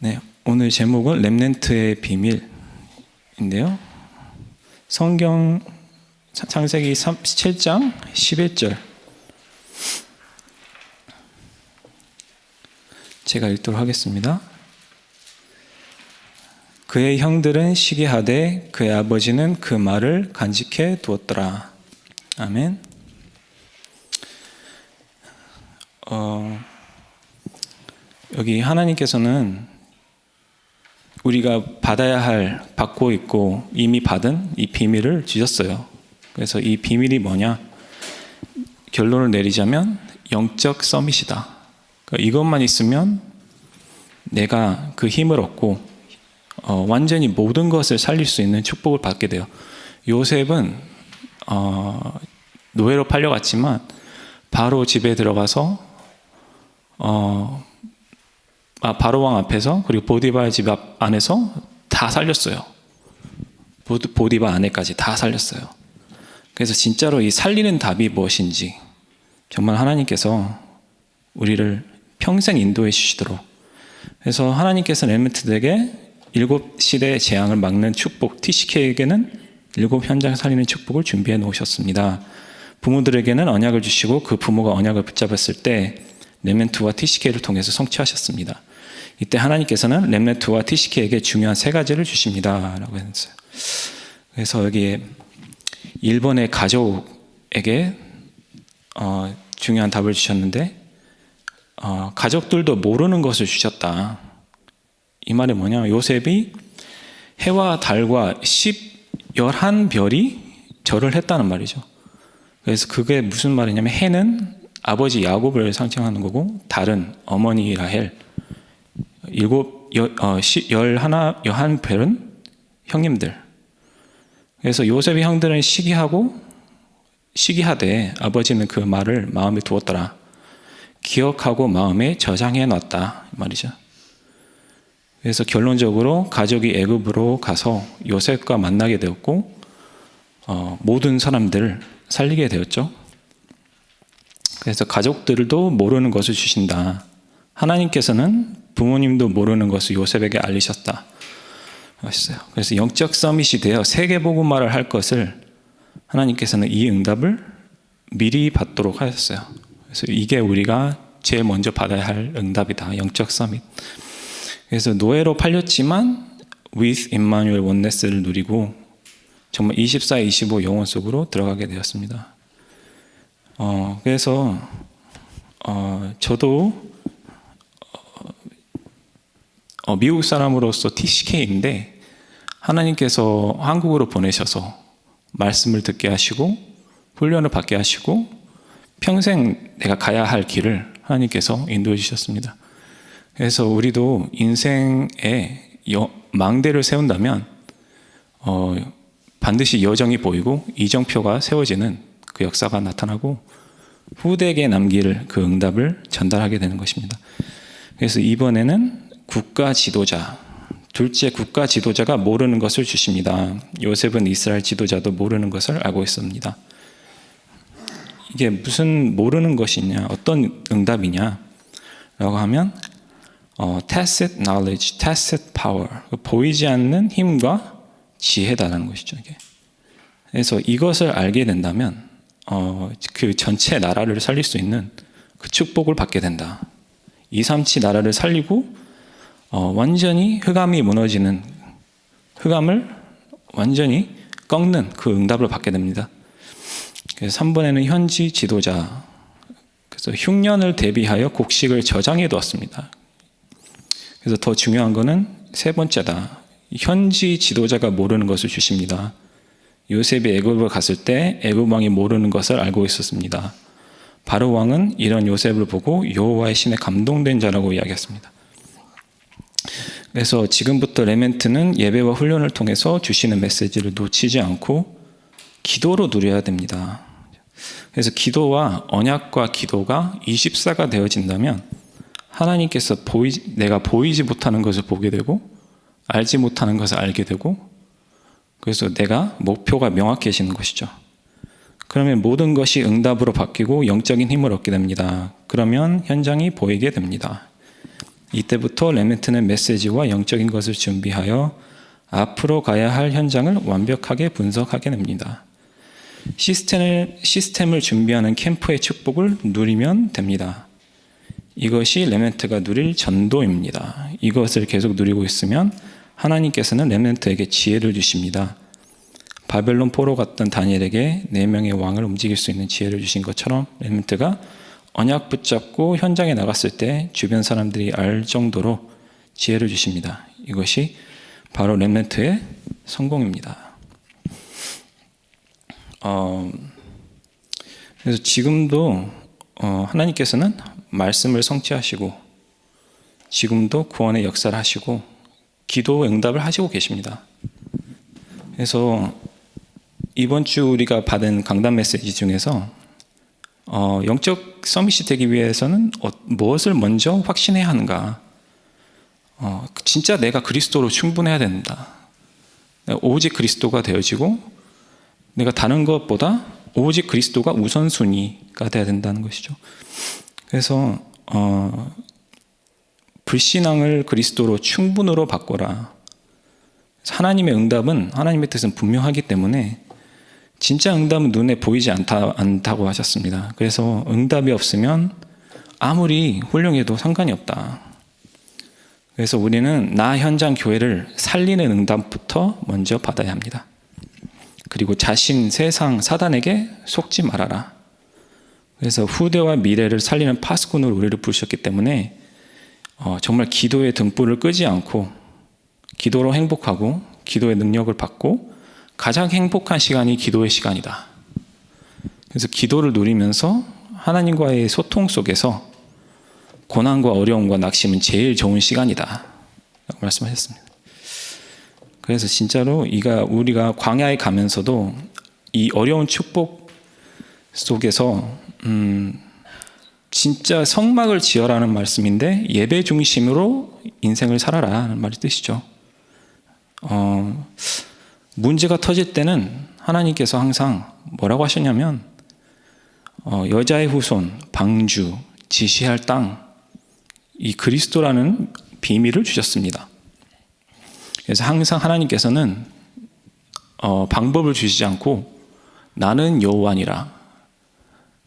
네, 오늘 제목은 렘넌트의 비밀인데요. 성경 창세기 7장 11절 제가 읽도록 하겠습니다. 그의 형들은 시기하되 그의 아버지는 그 말을 간직해 두었더라. 아멘. 여기 하나님께서는 우리가 받고 있고 이미 받은 이 비밀을 주셨어요. 그래서 이 비밀이 뭐냐? 결론을 내리자면 영적 서밋이다. 그러니까 이것만 있으면 내가 그 힘을 얻고 완전히 모든 것을 살릴 수 있는 축복을 받게 돼요. 요셉은 노예로 팔려갔지만 바로 집에 들어가서 바로 왕 앞에서 그리고 보디바의 집 안에서 다 살렸어요. 보디바 아내까지 다 살렸어요. 그래서 진짜로 이 살리는 답이 무엇인지 정말 하나님께서 우리를 평생 인도해 주시도록, 그래서 하나님께서 렘넌트들에게 7시대의 재앙을 막는 축복, TCK에게는 7현장 살리는 축복을 준비해 놓으셨습니다. 부모들에게는 언약을 주시고 그 부모가 언약을 붙잡았을 때 렘넌트와 TCK를 통해서 성취하셨습니다. 이때 하나님께서는 렘넌트와 TCK에게 중요한 3가지를 주십니다 라고 했어요. 그래서 여기에 1번의 가족에게 중요한 답을 주셨는데, 가족들도 모르는 것을 주셨다. 이 말이 뭐냐? 요셉이 해와 달과 11별이 절을 했다는 말이죠. 그래서 그게 무슨 말이냐면, 해는 아버지 야곱을 상징하는 거고, 달은 어머니 라헬, 11별은 형님들. 그래서 요셉의 형들은 시기하되 아버지는 그 말을 마음에 두었더라. 기억하고 마음에 저장해 놨다 말이죠. 그래서 결론적으로 가족이 애굽으로 가서 요셉과 만나게 되었고 모든 사람들을 살리게 되었죠. 그래서 가족들도 모르는 것을 주신다. 하나님께서는 부모님도 모르는 것을 요셉에게 알리셨다. 그래서 영적 서밋이 되어 세계복음화를 할 것을 하나님께서는 이 응답을 미리 받도록 하셨어요. 그래서 이게 우리가 제일 먼저 받아야 할 응답이다. 영적 서밋. 그래서 노예로 팔렸지만 with Emmanuel oneness를 누리고 정말 24-25 영혼 속으로 들어가게 되었습니다. 그래서 저도 미국 사람으로서 TCK인데 하나님께서 한국으로 보내셔서 말씀을 듣게 하시고 훈련을 받게 하시고 평생 내가 가야 할 길을 하나님께서 인도해 주셨습니다. 그래서 우리도 인생에 망대를 세운다면 반드시 여정이 보이고 이정표가 세워지는 그 역사가 나타나고 후대에게 남길 그 응답을 전달하게 되는 것입니다. 그래서 이번에는 국가 지도자, 둘째 국가 지도자가 모르는 것을 주십니다. 요셉은 이스라엘 지도자도 모르는 것을 알고 있습니다. 이게 무슨 모르는 것이냐, 어떤 응답이냐 라고 하면 tacit knowledge, tacit power, 보이지 않는 힘과 지혜다라는 것이죠. 이게. 그래서 이것을 알게 된다면 그 전체 나라를 살릴 수 있는 그 축복을 받게 된다. 237 나라를 살리고 완전히 흑암이 무너지는, 흑암을 완전히 꺾는 그 응답을 받게 됩니다. 그래서 3번에는 현지 지도자, 그래서 흉년을 대비하여 곡식을 저장해 두었습니다. 그래서 더 중요한 거는 3번째다. 현지 지도자가 모르는 것을 주십니다. 요셉이 애굽을 갔을 때 애굽 왕이 모르는 것을 알고 있었습니다. 바로 왕은 이런 요셉을 보고 여호와의 신에 감동된 자라고 이야기했습니다. 그래서 지금부터 렘넌트는 예배와 훈련을 통해서 주시는 메시지를 놓치지 않고 기도로 누려야 됩니다. 그래서 기도와 언약과 기도가 24가 되어진다면 하나님께서 내가 보이지 못하는 것을 보게 되고 알지 못하는 것을 알게 되고, 그래서 내가 목표가 명확해지는 것이죠. 그러면 모든 것이 응답으로 바뀌고 영적인 힘을 얻게 됩니다. 그러면 현장이 보이게 됩니다. 이때부터 렘넌트는 메시지와 영적인 것을 준비하여 앞으로 가야 할 현장을 완벽하게 분석하게 됩니다. 시스템을 준비하는 캠프의 축복을 누리면 됩니다. 이것이 렘넌트가 누릴 전도입니다. 이것을 계속 누리고 있으면 하나님께서는 렘넌트에게 지혜를 주십니다. 바벨론 포로 갔던 다니엘에게 4명의 왕을 움직일 수 있는 지혜를 주신 것처럼 렘넌트가 언약 붙잡고 현장에 나갔을 때 주변 사람들이 알 정도로 지혜를 주십니다. 이것이 바로 렘넌트의 성공입니다. 그래서 지금도 하나님께서는 말씀을 성취하시고 지금도 구원의 역사를 하시고 기도 응답을 하시고 계십니다. 그래서 이번 주 우리가 받은 강단 메시지 중에서 영적 서밋이 되기 위해서는 무엇을 먼저 확신해야 하는가? 진짜 내가 그리스도로 충분해야 된다. 오직 그리스도가 되어지고 내가 다른 것보다 오직 그리스도가 우선순위가 돼야 된다는 것이죠. 그래서 불신앙을 그리스도로 충분으로 바꿔라. 하나님의 응답은 하나님의 뜻은 분명하기 때문에 진짜 응답은 눈에 보이지 않다고 하셨습니다. 그래서 응답이 없으면 아무리 훌륭해도 상관이 없다. 그래서 우리는 나 현장 교회를 살리는 응답부터 먼저 받아야 합니다. 그리고 자신, 세상, 사단에게 속지 말아라. 그래서 후대와 미래를 살리는 파수꾼으로 우리를 부르셨기 때문에 정말 기도의 등불을 끄지 않고 기도로 행복하고 기도의 능력을 받고 가장 행복한 시간이 기도의 시간이다. 그래서 기도를 누리면서 하나님과의 소통 속에서 고난과 어려움과 낙심은 제일 좋은 시간이다 라고 말씀하셨습니다. 그래서 진짜로 우리가 광야에 가면서도 이 어려운 축복 속에서 진짜 성막을 지어라는 말씀인데 예배 중심으로 인생을 살아라는 말이 뜻이죠. 문제가 터질 때는 하나님께서 항상 뭐라고 하셨냐면 여자의 후손, 방주, 지시할 땅, 이 그리스도라는 비밀을 주셨습니다. 그래서 항상 하나님께서는 방법을 주시지 않고 나는 여호와니라.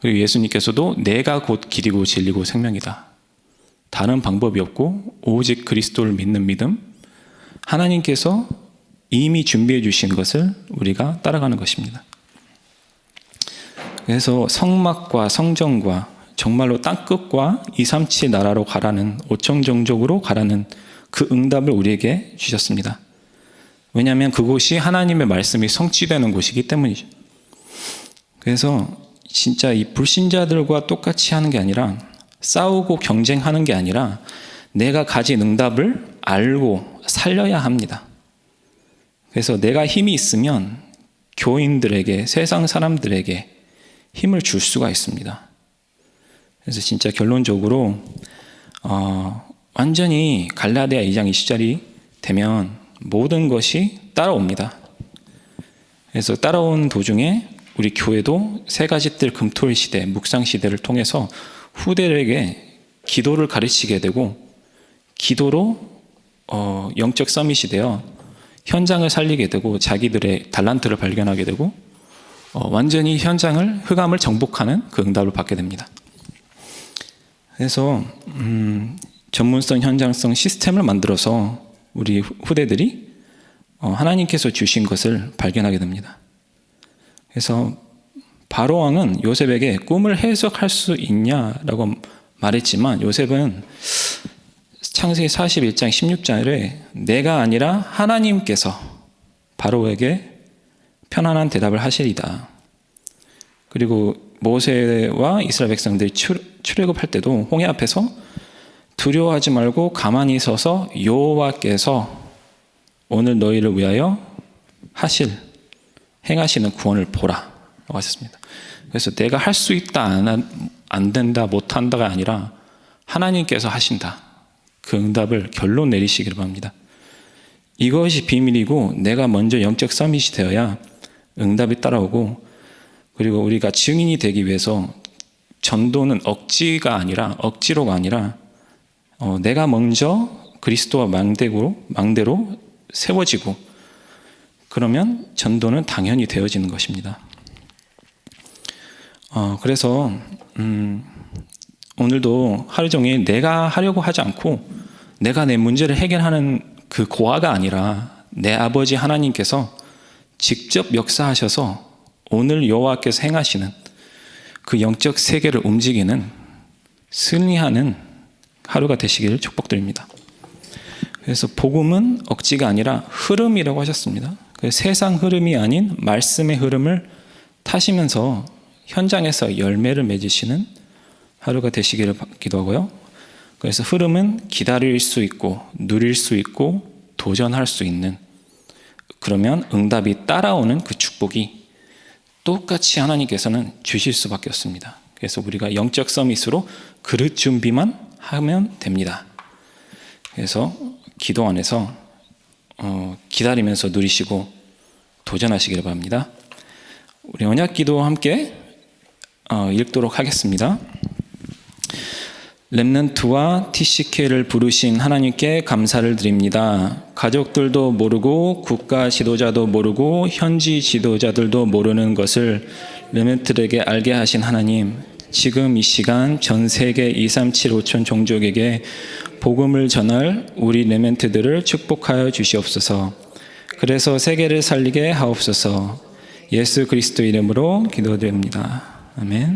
그리고 예수님께서도 내가 곧 길이고 진리고 생명이다. 다른 방법이 없고 오직 그리스도를 믿는 믿음, 하나님께서 이미 준비해 주신 것을 우리가 따라가는 것입니다. 그래서 성막과 성전과 정말로 땅끝과 237 나라로 가라는, 오청정족으로 가라는 그 응답을 우리에게 주셨습니다. 왜냐하면 그곳이 하나님의 말씀이 성취되는 곳이기 때문이죠. 그래서 진짜 이 불신자들과 똑같이 하는 게 아니라 싸우고 경쟁하는 게 아니라 내가 가진 응답을 알고 살려야 합니다. 그래서 내가 힘이 있으면 교인들에게, 세상 사람들에게 힘을 줄 수가 있습니다. 그래서 진짜 결론적으로 완전히 갈라디아 2장 20절이 되면 모든 것이 따라옵니다. 그래서 따라온 도중에 우리 교회도 세 가지 뜰 금토일 시대, 묵상 시대를 통해서 후대들에게 기도를 가르치게 되고 기도로 영적 서밋이 되어 현장을 살리게 되고 자기들의 달란트를 발견하게 되고 완전히 현장을, 흑암을 정복하는 그 응답을 받게 됩니다. 그래서 전문성, 현장성 시스템을 만들어서 우리 후대들이 하나님께서 주신 것을 발견하게 됩니다. 그래서 바로 왕은 요셉에게 꿈을 해석할 수 있냐라고 말했지만 요셉은 창세기 41장 16절에 내가 아니라 하나님께서 바로에게 편안한 대답을 하시리다. 그리고 모세와 이스라엘 백성들이 출애굽할 때도 홍해 앞에서 두려워하지 말고 가만히 서서 여호와께서 오늘 너희를 위하여 행하시는 구원을 보라 라고 하셨습니다. 그래서 내가 할 수 있다, 안 된다, 못한다가 아니라 하나님께서 하신다. 그 응답을 결론 내리시기를 바랍니다. 이것이 비밀이고 내가 먼저 영적 서밋이 되어야 응답이 따라오고, 그리고 우리가 증인이 되기 위해서 전도는 억지로가 아니라 내가 먼저 그리스도와 망대로 세워지고 그러면 전도는 당연히 되어지는 것입니다. 그래서 오늘도 하루 종일 내가 하려고 하지 않고 내가 내 문제를 해결하는 그 고아가 아니라 내 아버지 하나님께서 직접 역사하셔서 오늘 여호와께서 행하시는 그 영적 세계를 움직이는 승리하는 하루가 되시기를 축복드립니다. 그래서 복음은 억지가 아니라 흐름이라고 하셨습니다. 세상 흐름이 아닌 말씀의 흐름을 타시면서 현장에서 열매를 맺으시는 하루가 되시기를 기도하고요. 그래서 흐름은 기다릴 수 있고 누릴 수 있고 도전할 수 있는, 그러면 응답이 따라오는 그 축복이 똑같이 하나님께서는 주실 수밖에 없습니다. 그래서 우리가 영적 서밋으로 그릇 준비만 하면 됩니다. 그래서 기도 안에서 기다리면서 누리시고 도전하시기를 바랍니다. 우리 언약 기도 함께 읽도록 하겠습니다. 렘넌트와 TCK를 부르신 하나님께 감사를 드립니다. 가족들도 모르고 국가 지도자도 모르고 현지 지도자들도 모르는 것을 렘넌트들에게 알게 하신 하나님, 지금 이 시간 전 세계 237,5천 종족에게 복음을 전할 우리 렘넌트들을 축복하여 주시옵소서. 그래서 세계를 살리게 하옵소서. 예수 그리스도 이름으로 기도드립니다. 아멘.